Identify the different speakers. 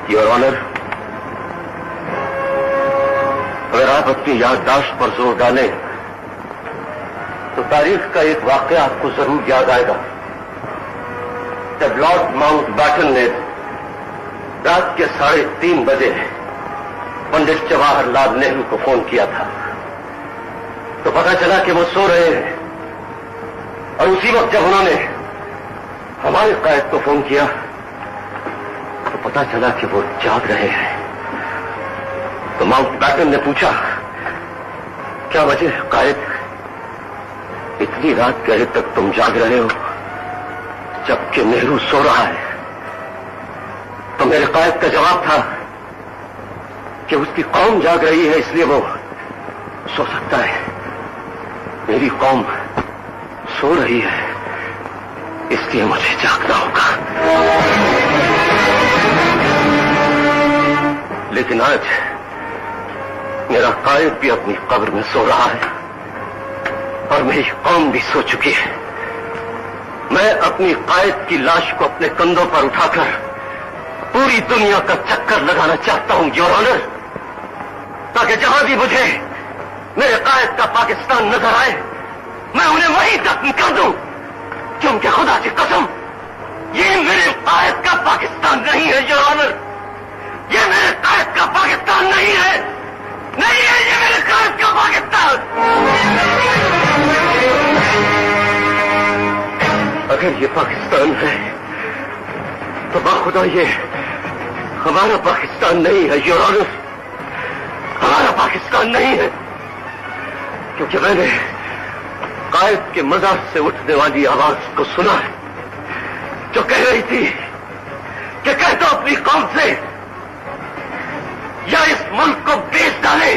Speaker 1: Your honour, अगर आप अपनी याददाश्त पर जोर डालें तो तारीख का एक वाकया आपको जरूर याद आएगा। जब लॉर्ड माउंटबैटन ने रात के 3:30 बजे पंडित जवाहरलाल नेहरू को फोन किया था तो पता चला कि वो सो रहे हैं, और उसी वक्त जब उन्होंने हमारे कायद को फोन किया तो पता चला कि वो जाग रहे हैं। तो माउंटबैटन ने पूछा, क्या वजह कायद, इतनी रात गहरे तक तुम जाग रहे हो जबकि नेहरू सो रहा है? तो मेरे कायद का जवाब था कि उसकी कौम जाग रही है इसलिए वो सो सकता है, मेरी कौम सो रही है इसलिए मुझे जागना होगा। लेकिन आज मेरा कायद भी अपनी कब्र में सो रहा है और मेरी कौम भी सो चुकी है। मैं अपनी कायद की लाश को अपने कंधों पर उठाकर पूरी दुनिया का चक्कर लगाना चाहता हूं योर ऑनर, ताकि जहां भी मुझे मेरे कायद का पाकिस्तान नजर आए मैं उन्हें वहीं दफन कर दूं, क्योंकि खुदा की कसम ये मेरे कायद का पाकिस्तान नहीं है योर ऑनर, ये मेरे कायद का पाकिस्तान नहीं है, नहीं है ये मेरे कायद का पाकिस्तान। अगर ये पाकिस्तान है तो बाखुदा ये हमारा पाकिस्तान नहीं है योर ऑनर, हमारा पाकिस्तान नहीं है, क्योंकि मैंने कायद के मजार से उठने वाली आवाज को सुना है जो कह रही थी कि कह दो अपनी कौम से या इस मुल्क को बेच डाले।